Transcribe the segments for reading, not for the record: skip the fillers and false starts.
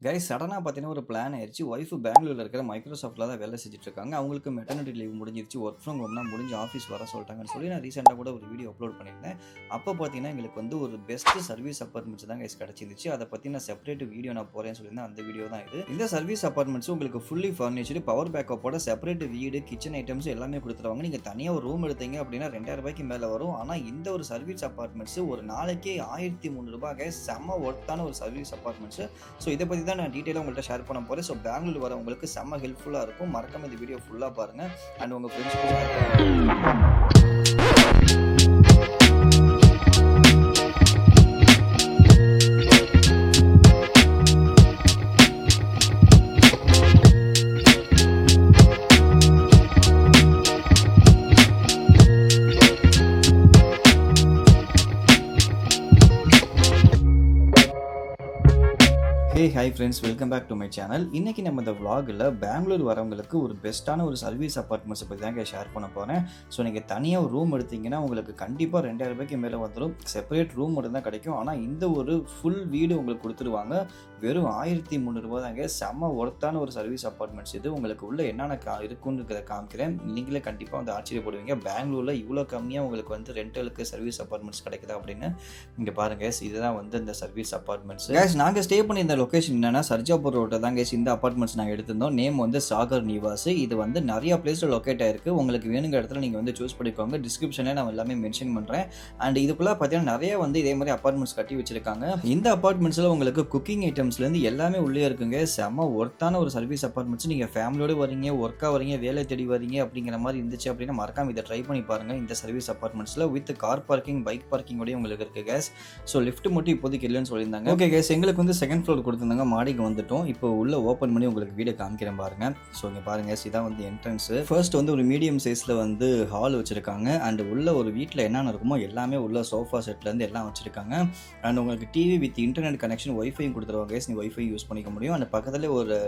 Guys சடனாக பார்த்தீங்கன்னா ஒரு பிளான் ஆயிடுச்சு. ஒய்ஃபு பெங்களூரில் இருக்கிற மைக்ரோசாஃப்ட்டில் தான் வேலை செஞ்சுட்டு இருக்காங்க. அவங்களுக்கு மெட்டர்னிட்டி லீவ் முடிஞ்சிருச்சு. ஒர்க் ஃப்ரம் ஹோம்லாம் முடிஞ்சு ஆஃபீஸ் வர சொல்லிட்டாங்கன்னு சொல்லி நான் ரீசெண்டாக கூட ஒரு வீடியோ அப்லோட் பண்ணியிருந்தேன். அப்போ பார்த்தீங்கன்னா எங்களுக்கு வந்து ஒரு பெஸ்ட் சர்வீஸ் அப்பார்ட்மெண்ட்ஸ் தான் கைஸ் கிடச்சிருந்துச்சு. அதை பற்றி நான் செப்பரேட் வீடியோ நான் போகிறேன்னு சொல்லியிருந்தேன். அந்த வீடியோ தான் இது. இந்த சர்வீஸ் அப்பார்ட்மெண்ட்ஸ் உங்களுக்கு ஃபுல்லி ஃபர்னிச்சர், பவர் பேக்கப்போட செப்பரேட் வீடு, கிச்சன் ஐட்டம்ஸ் எல்லாமே கொடுத்துருவாங்க. நீங்கள் தனியாக ஒரு ரூம் எடுத்தீங்க அப்படின்னா ₹2000 மேலே வரும். ஆனால் இந்த ஒரு சர்வீஸ் அப்பார்ட்மெண்ட்ஸ் ஒரு நாளைக்கே ₹1300 கைஸ். செம்ம ஒர்த்தான ஒரு சர்வீஸ் அப்பார்ட்மெண்ட்ஸ். ஸோ இதை பற்றி தான் நான் டீட்டெயிலாக உங்கள்கிட்ட ஷேர் பண்ண போகிறேன். ஸோ பெங்களூர் வரவங்களுக்கு செம்ம ஹெல்ப்ஃபுல்லாக இருக்கும். மறக்காம இந்த வீடியோ ஃபுல்லாக பாருங்கள் அண்ட் உங்கள் ஃப்ரெண்ட்ஸ்க்கு ஷேர் பண்ணுங்கள். Hi friends, welcome back to my channel. இன்றைக்கி நம்ம இந்த vlogல பெங்களூர் வரவங்களுக்கு ஒரு பெஸ்ட்டான ஒரு சர்வீஸ் அப்பார்ட்மெண்ட்ஸை பற்றி தாங்க ஷேர் பண்ண போகிறேன். ஸோ நீங்கள் தனியாக ஒரு ரூம் எடுத்தீங்கன்னா உங்களுக்கு கண்டிப்பாக ₹2000 மேலே வந்துடும். செப்பரேட் ரூம் மட்டும் தான் கிடைக்கும். ஆனால் இந்த ஒரு ஃபுல் வீடு உங்களுக்கு கொடுத்துருவாங்க. வெறும் ₹1300 தாங்க. செம்ம ஒர்த்தான ஒரு சர்வீஸ் அப்பார்ட்மெண்ட்ஸ் இது. உங்களுக்கு உள்ள என்னென்ன இருக்குன்னு காமிக்கிறேன். நீங்களே கண்டிப்பாக வந்து ஆச்சரியப்படுவீங்க. பெங்களூரில் இவ்வளோ கம்மியாக உங்களுக்கு வந்து ரெண்டலுக்கு சர்வீஸ் அப்பார்ட்மெண்ட்ஸ் கிடைக்குதா அப்படின்னு. இங்கே பாருங்கள், இதுதான் வந்து இந்த சர்வீஸ் அப்பார்ட்மெண்ட்ஸ். நாங்கள் ஸ்டே பண்ணி இந்த லொகேஷன் என்னன்னா சர்ஜாபூர் ரோட்டில் தான் கேஸ் இந்த அப்பார்ட்மெண்ட்ஸ் நாங்கள் எடுத்திருந்தோம். நேம் வந்து சாகர் நிவாஸ். இது வந்து நிறைய பிளேஸில் லொக்கேட் ஆயிருக்கு. உங்களுக்கு வேணுங்கிற இடத்துல நீங்கள் வந்து சூஸ் பண்ணிக்கோங்க. டிஸ்கிரிப்ஷனில் நான் எல்லாமே மென்ஷன் பண்ணுறேன். அண்ட் இதுக்குள்ள பார்த்தீங்கன்னா நிறைய வந்து இதே மாதிரி அப்பார்ட்மெண்ட்ஸ் கட்டி வச்சிருக்காங்க. இந்த அப்பார்ட்மெண்ட்ஸில் உங்களுக்கு குக்கிங் ஐட்டம்ஸ்லேருந்து எல்லாமே உள்ளே இருக்குங்க. செம்ம ஒர்த்தான ஒரு சர்வீஸ் அப்பார்ட்மெண்ட்ஸ். நீங்கள் ஃபேமிலியோடு வரீங்க, ஒர்க்காக வரீங்க, வேலை தேடி வரீங்க அப்படிங்கிற மாதிரி இருந்துச்சு அப்படின்னா மறக்காம இதை ட்ரை பண்ணி பாருங்கள். இந்த சர்வீஸ் அப்பார்ட்மெண்ட்ஸில் வித் கார் பார்க்கிங், பைக் பார்க்கிங்கோடய உங்களுக்கு இருக்குது கேஸ். ஸோ லிஃப்ட் மட்டும் இப்போதைக்கு இல்லைன்னு சொல்லியிருந்தாங்க. ஓகே கேஸ், எங்களுக்கு வந்து செகண்ட் ஃப்ளோர் கொடுத்துருந்தாங்க. மாடிக்கு வந்துட்டோம். இப்போ உள்ள ஓப்பன் பண்ணி உங்களுக்கு வீடியோ காமிக்கிறேன் பாருங்க. ஸோ இங்கே பாருங்க, இதான் வந்து என்ட்ரன்ஸ். ஃபர்ஸ்ட் வந்து ஒரு மீடியம் சைஸில் வந்து ஹால் வச்சிருக்காங்க. அண்ட் உள்ள ஒரு வீட்டில் என்னென்ன இருக்குமோ எல்லாமே உள்ள சோஃபா செட்லேருந்து எல்லாம் வச்சிருக்காங்க. அண்ட் உங்களுக்கு டிவி வித் இன்டர்நெட் கனெக்ஷன், ஒய்ஃபையும் கொடுத்துருவாங்க கேஸ். நீ ஒய்ஃபை யூஸ் பண்ணிக்க முடியும். அண்ட் பக்கத்தில் ஒரு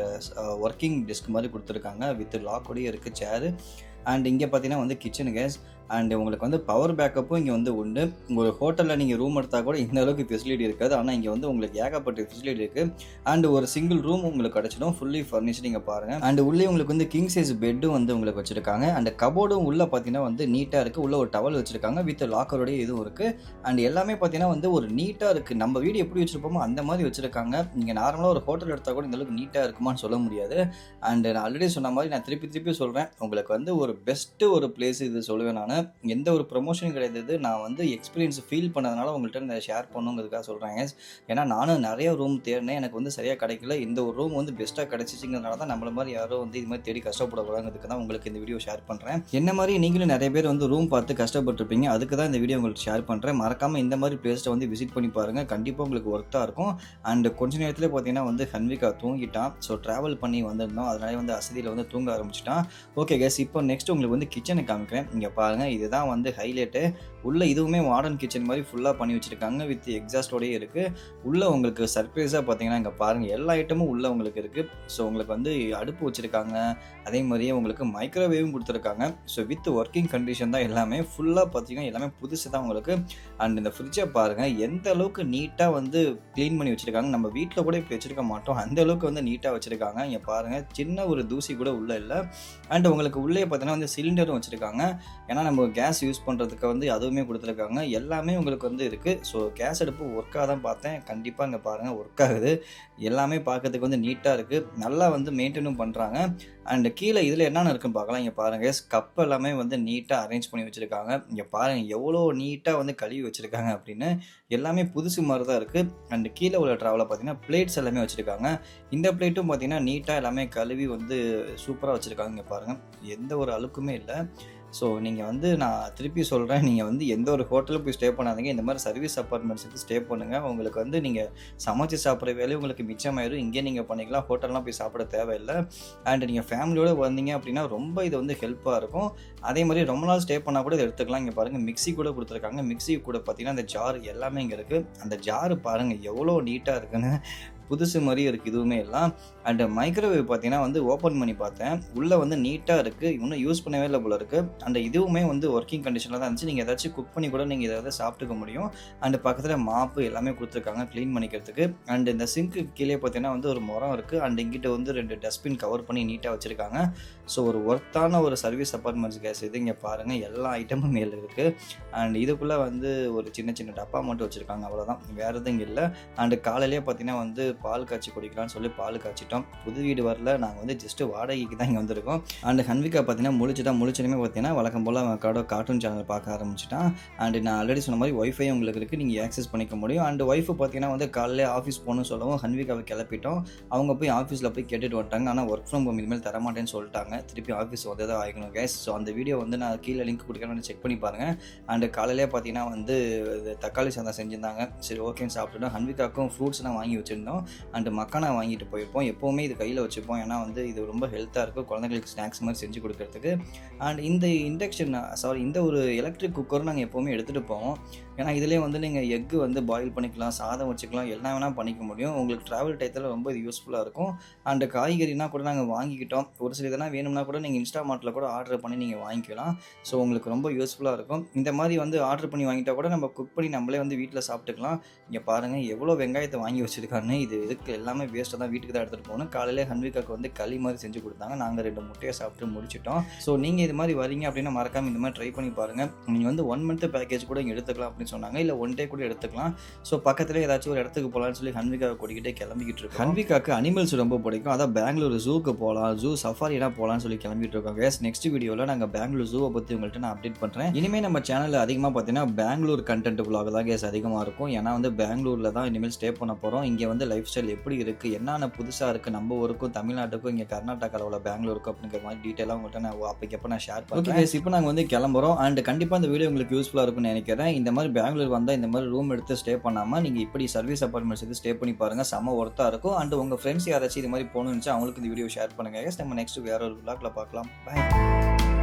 ஒர்க்கிங் டெஸ்க் மாதிரி கொடுத்துருக்காங்க. வித் லாக்கோடய இருக்குது சேரு. அண்ட் இங்கே பார்த்தீங்கன்னா வந்து கிச்சனு கேஸ். அண்ட் உங்களுக்கு வந்து பவர் பேக்கப்பும் இங்கே வந்து உண்டு. ஒரு ஹோட்டலில் நீங்கள் ரூம் எடுத்தால் கூட இந்த அளவுக்கு ஃபெசிலிட்டி இருக்காது. ஆனால் இங்கே வந்து உங்களுக்கு ஏகப்பட்ட ஃபெசிலிட்டி இருக்குது. அண்ட் ஒரு சிங்கிள் ரூம் உங்களுக்கு கிடச்சிடும். ஃபுல்லி ஃபர்னிஷ்டு நீங்கள் பாருங்கள். அண்ட் உள்ளே உங்களுக்கு வந்து கிங் சைஸ் பெட்டும் வந்து உங்களுக்கு வச்சுருக்காங்க. அண்ட் கபோர்டும் உள்ளே பார்த்தீங்கன்னா வந்து நீட்டாக இருக்குது. உள்ள ஒரு டவல் வச்சுருக்காங்க வித் லாக்கருடைய இதுவும் இருக்குது. அண்ட் எல்லாமே பார்த்தீங்கன்னா வந்து ஒரு நீட்டாக இருக்குது. நம்ம வீடு எப்படி வச்சுருப்போமோ அந்த மாதிரி வச்சுருக்காங்க. நீங்கள் நார்மலாக ஒரு ஹோட்டல் எடுத்தால் கூட இந்த அளவுக்கு நீட்டாக இருக்குமான்னு சொல்ல முடியாது. அண்ட் நான் ஆல்ரெடி சொன்ன மாதிரி நான் திருப்பி சொல்கிறேன், உங்களுக்கு வந்து ஒரு பெஸ்ட்டு ஒரு பிளேஸ் இது சொல்லுவேன். நான் எந்த ஒரு ப்ரொமோஷனும் கிடையாது. நான் வந்து எக்ஸ்பீரியன்ஸ் ஃபீல் பண்ணதுனால உங்கள்கிட்ட நான் ஷேர் பண்ணுங்கிறதுக்காக சொல்கிறேன். ஏன்னா நானும் நிறைய ரூம் தேடினேன், எனக்கு வந்து சரியாக கிடைக்கல. இந்த ஒரு ரூம் வந்து பெஸ்ட்டாக கிடச்சிச்சிங்கிறதுனால தான் நம்மள மாதிரி யாரோ வந்து இது மாதிரி தேடி கஷ்டப்படக்கூடாதுங்கிறதுக்கு தான் உங்களுக்கு இந்த வீடியோ ஷேர் பண்ணுறேன். என்ன மாதிரி நீங்களும் நிறைய பேர் வந்து ரூம் பார்த்து கஷ்டப்பட்டுருப்பீங்க. அதுக்கு தான் இந்த வீடியோ உங்களுக்கு ஷேர் பண்ணுறேன். மறக்காமல் இந்த மாதிரி பிளேஸில் வந்து விசிட் பண்ணி பாருங்கள். கண்டிப்பாக உங்களுக்கு ஒர்த்தாக இருக்கும். அண்ட் கொஞ்ச நேரத்தில் பார்த்தீங்கன்னா வந்து ஹன்விகா தூங்கிட்டான். ஸோ ட்ராவல் பண்ணி வந்திருந்தோம். அதனால வந்து அசதியில் வந்து தூங்க ஆரம்பிச்சிட்டான். ஓகே கேஸ், இப்போ நெக்ஸ்ட் உங்களுக்கு வந்து கிச்சனை காமிக்கிறேன். இங்கே பாருங்கள், இதுதான் வந்து ஹைலைட்டு. உள்ள இதுவுமே மாடர்ன் கிச்சன் மாதிரி ஃபுல்லாக பண்ணி வச்சுருக்காங்க. வித் எக்ஸாஸ்டோடயே இருக்குது. உள்ளே உங்களுக்கு சர்ப்ரைஸாக பார்த்தீங்கன்னா இங்கே பாருங்கள், எல்லா ஐட்டமும் உள்ளே உங்களுக்கு இருக்குது. ஸோ உங்களுக்கு வந்து அடுப்பு வச்சுருக்காங்க. அதே மாதிரியே உங்களுக்கு மைக்ரோவேவும் கொடுத்துருக்காங்க. ஸோ வித் ஒர்க்கிங் கண்டிஷன் தான் எல்லாமே. ஃபுல்லாக பார்த்தீங்கன்னா எல்லாமே புதுசு தான் உங்களுக்கு. அண்ட் இந்த ஃப்ரிட்ஜை பாருங்கள், எந்த அளவுக்கு நீட்டாக வந்து க்ளீன் பண்ணி வச்சுருக்காங்க. நம்ம வீட்டில் கூட இப்படி வச்சுருக்க மாட்டோம், அந்த அளவுக்கு வந்து நீட்டாக வச்சுருக்காங்க. இங்கே பாருங்கள், சின்ன ஒரு தூசி கூட உள்ளே இல்லை. அண்ட் உங்களுக்கு உள்ளே பார்த்தீங்கன்னா வந்து சிலிண்டரும் வச்சுருக்காங்க. ஏன்னா நம்ம கேஸ் யூஸ் பண்ணுறதுக்கு வந்து அதுவுமே கொடுத்துருக்காங்க. எல்லாமே உங்களுக்கு வந்து இருக்குது. ஸோ கேஸ் அடுப்பு ஒர்க்காக தான் பார்த்தேன். கண்டிப்பாக இங்கே பாருங்கள் ஒர்க் ஆகுது. எல்லாமே பார்க்கறதுக்கு வந்து நீட்டாக இருக்குது. நல்லா வந்து மெயின்டைனும் பண்ணுறாங்க. அண்ட் கீழே இதில் என்னென்ன இருக்குன்னு பார்க்கலாம். இங்கே பாருங்கள், கப் எல்லாமே வந்து நீட்டாக அரேஞ்ச் பண்ணி வச்சுருக்காங்க. இங்கே பாருங்கள் எவ்வளோ நீட்டாக வந்து கழுவி வச்சுருக்காங்க அப்படின்னு. எல்லாமே புதுசு மாதிரி தான் இருக்குது. அண்ட் கீழே உள்ள ட்ராவலில் பார்த்தீங்கன்னா பிளேட்ஸ் எல்லாமே வச்சுருக்காங்க. இந்த பிளேட்டும் பார்த்தீங்கன்னா நீட்டாக எல்லாமே கழுவி வந்து சூப்பராக வச்சுருக்காங்க. இங்கே பாருங்கள், எந்த ஒரு அழுக்குமே இல்லை. ஸோ நீங்கள் வந்து நான் திருப்பி சொல்கிறேன், நீங்கள் வந்து எந்த ஒரு ஹோட்டலுக்கு போய் ஸ்டே பண்ணாதீங்க. இந்த மாதிரி சர்வீஸ் அப்பார்ட்மெண்ட்ஸுக்கு ஸ்டே பண்ணுங்கள். உங்களுக்கு வந்து நீங்கள் சமைச்சு சாப்பிட்ற வேலையும் உங்களுக்கு மிச்சமாயிடும். இங்கே நீங்கள் பண்ணிக்கலாம். ஹோட்டல்லாம் போய் சாப்பிட தேவையில்லை. அண்ட் நீங்கள் ஃபேமிலியோடு வந்தீங்க அப்படின்னா ரொம்ப இது வந்து ஹெல்ப்பாக இருக்கும். அதே மாதிரி ரொம்ப நாள் ஸ்டே பண்ணால் கூட இதை எடுத்துக்கலாம். இங்கே பாருங்கள், மிக்ஸி கூட கொடுத்துருக்காங்க. மிக்ஸி கூட பார்த்தீங்கன்னா அந்த ஜார் எல்லாமே இங்கே இருக்குது. அந்த ஜாரு பாருங்கள் எவ்வளோ நீட்டாக இருக்குன்னு. புதுசு மாரி இருக்கு இதுவுமே எல்லாம். அண்ட் மைக்ரோவேவ் பார்த்தீங்கன்னா வந்து ஓப்பன் பண்ணி பார்த்தேன். உள்ள வந்து நீட்டா இருக்கு. இன்னும் யூஸ் பண்ணவே இல்ல போல இருக்கு. அண்ட் இதுவுமே வந்து ஒர்க்கிங் கண்டிஷன்ல தான் இருந்துச்சு. நீங்க ஏதாச்சும் குக் பண்ணி கூட நீங்க ஏதாவது சாப்பிட்டுக்க முடியும். அண்ட் பக்கத்துல மாப்பு எல்லாமே குடுத்துருக்காங்க கிளீன் பண்ணிக்கிறதுக்கு. அண்ட் இந்த சிங்க்கு கீழயே பார்த்தீங்கன்னா வந்து ஒரு மொறம் இருக்கு. அண்ட் இங்கிட்ட வந்து 2 டஸ்ட்பின் கவர் பண்ணி நீட்டா வச்சிருக்காங்க. ஸோ ஒரு ஒர்த்தான ஒரு சர்வீஸ் அபார்ட்மெண்ட்ஸ் கேஸ் இது. இங்க பாருங்க எல்லா ஐட்டமும் மேல இருக்கு. அண்ட் இதுக்குள்ள வந்து ஒரு சின்ன சின்ன டப்பா மட்டும் வச்சிருக்காங்க அவ்வளோதான். வேற எதுவும் இங்க இல்ல. அண்ட் காலையிலேயே பார்த்தீங்கன்னா வந்து பால் காய்ச்சி குடிக்கலாம்னு சொல்லி பால் காய்ச்சிட்டோம். புது வீடு வரல. நாங்கள் வந்து ஜஸ்ட் வாடகைக்கு தான் இங்கே வந்திருக்கோம். அண்ட் ஹன்விகா பார்த்தீங்கன்னா முழிச்சதுமே பார்த்தீங்கன்னா வழக்கம் போல் அவன் கார்ட்டூன் சேனல் பார்க்க ஆரம்பிச்சிட்டான். அண்ட் நான் ஆல்ரெடி சொன்ன மாதிரி ஒய்ஃபை உங்களுக்கு இருக்குது, நீங்கள் ஆக்சஸ் பண்ணிக்க முடியும். அண்ட் ஒய்ஃபு பார்த்தீங்கன்னா வந்து காலையில் ஆஃபீஸ் போகணும்னு சொல்லவும் ஹன்விகாவை கிளப்பிட்டோம். அவங்க போய் ஆஃபீஸில் போய் கேட்டுட்டு வந்துட்டாங்க. ஆனால் ஒர்க் ஃப்ரம் ஹோம் இதுமாதிரி தரமாட்டேன்னு சொல்லிட்டாங்க. திருப்பி ஆஃபீஸ் வந்து தான் ஆகிக்கணும் கேஸ். ஸோ அந்த வீடியோ வந்து நான் கீழே லிங்க் கொடுக்குறேன்னு செக் பண்ணி பாருங்கள். அண்ட் காலையிலே பார்த்தீங்கன்னா வந்து தக்காளி சாதம் செஞ்சுருந்தாங்க. சரி ஓகேன்னு சாப்பிட்டுட்டோம். ஹன்விகாவுக்கும் ஃப்ரூட்ஸ்லாம் வாங்கி வச்சுருந்தோம். அண்ட் மக்கானா வாங்கிட்டு போயிருப்போம். எப்போவுமே இது கையில் வச்சுப்போம். ஏன்னா வந்து இது ரொம்ப ஹெல்த்தாக இருக்கும் குழந்தைங்களுக்கு ஸ்நாக்ஸ் மாதிரி செஞ்சு கொடுக்கறதுக்கு. அண்ட் இந்த இந்த ஒரு எலக்ட்ரிக் குக்கரும் நாங்கள் எப்போவுமே எடுத்துகிட்டு போவோம். ஏன்னா இதிலே வந்து நீங்கள் எக்கு வந்து பாயில் பண்ணிக்கலாம், சாதம் வச்சுக்கலாம், எல்லாம் வேணால் பண்ணிக்க முடியும். உங்களுக்கு ட்ராவல் டயத்தில் ரொம்ப இது யூஸ்ஃபுல்லாக இருக்கும். அண்ட் காய்கறினா கூட நாங்கள் வாங்கிக்கிட்டோம். ஒரு சில இதெல்லாம் வேணும்னா கூட நீங்கள் இன்ஸ்டாமார்ட்டில் கூட ஆர்டர் பண்ணி நீங்கள் வாங்கிக்கலாம். ஸோ உங்களுக்கு ரொம்ப யூஸ்ஃபுல்லாக இருக்கும். இந்த மாதிரி வந்து ஆர்டர் பண்ணி வாங்கிட்டா கூட நம்ம குக் பண்ணி நம்மளே வந்து வீட்டில் சாப்பிட்டுக்கலாம். இங்கே பாருங்கள் எவ்வளோ வெங்காயத்தை வாங்கி வச்சுருக்காங்க. இதுக்கு எல்லாமே வேஸ்ட்டாக தான் வீட்டுக்கு தான் எடுத்துகிட்டு போகணும். காலையில் ஹன்விகாவுக்கு வந்து களி மாதிரி செஞ்சு கொடுத்தாங்க. நாங்கள் 2 முட்டையை சாப்பிட்டு முடிச்சிட்டோம். ஸோ நீங்கள் இது மாதிரி வரீங்க அப்படின்னா மறக்காமல் இந்த மாதிரி ட்ரை பண்ணி பாருங்கள். நீங்கள் வந்து 1 மந்த் பேக்கேஜ் கூட இங்கே எடுத்துக்கலாம் அப்படின்னு சொன்னாங்க. இல்லை 1 டே கூட எடுத்துக்கலாம். ஸோ பக்கத்தில் ஏதாச்சும் ஒரு இடத்துக்கு போகலான்னு சொல்லி ஹன்விகாவை கூட்டிகிட்டே கிளம்பிக்கிட்டு இருக்கோம். ஹன்விகாவுக்கு அனிமல்ஸ் ரொம்ப பிடிக்கும். அதான் பெங்களூர் ஜூக்கு போகலாம், ஜூ சஃபாரிலாம் போகலான்னு சொல்லி கிளம்பிட்டு இருக்கோம். நெக்ஸ்ட் வீடியோவில் நாங்கள் பெங்களூர் ஜூவை பற்றி உங்கள்கிட்ட நான் அப்டேட் பண்ணுறேன். இனிமேல் நம்ம சேனலில் அதிகமாக பார்த்தீங்கன்னா பெங்களூர் கண்டென்ட் vlog தான் அதிகமாக இருக்கும். ஏன்னா வந்து பெங்களூரில் தான் இனிமேல் ஸ்டே பண்ண போகிறோம். இங்கே வந்து லைஃப் ஸ்டைல் எப்படி இருக்குது, என்னென்ன புதுசாக இருக்குது நம்ம ஊருக்கும் தமிழ்நாட்டுக்கும் இங்கே கர்நாடகாவில் உள்ள பெங்களூருக்கும் அப்படிங்கிற மாதிரி டீட்டெயிலாக உங்கள்கிட்ட நான் அப்போ நான் ஷேர் பண்ணுறேன். ஓகே இப்போ நாங்கள் வந்து கிளம்புறோம். அண்ட் கண்டிப்பாக இந்த வீடியோ உங்களுக்கு யூஸ்ஃபுல்லாக இருக்கும்னு நினைக்கிறேன். இந்த மாதிரி பெங்களூர் வந்தால் இந்த மாதிரி ரூம் எடுத்து ஸ்டே பண்ணாமல் நீங்கள் இப்படி சர்வீஸ் அப்பார்ட்மெண்ட்ஸ் எடுத்து ஸ்டே பண்ணி பாருங்கள். செம்ம ஒர்த்தாக இருக்கும். அண்ட் உங்கள் ஃப்ரெண்ட்ஸ் யாராச்சும் இது மாதிரி போகணுன்னு அவங்களுக்கு இந்த வீடியோ ஷேர் பண்ணுங்கள். நம்ம நெக்ஸ்ட் வேற ஒரு vlogல பார்க்கலாம். பாய்.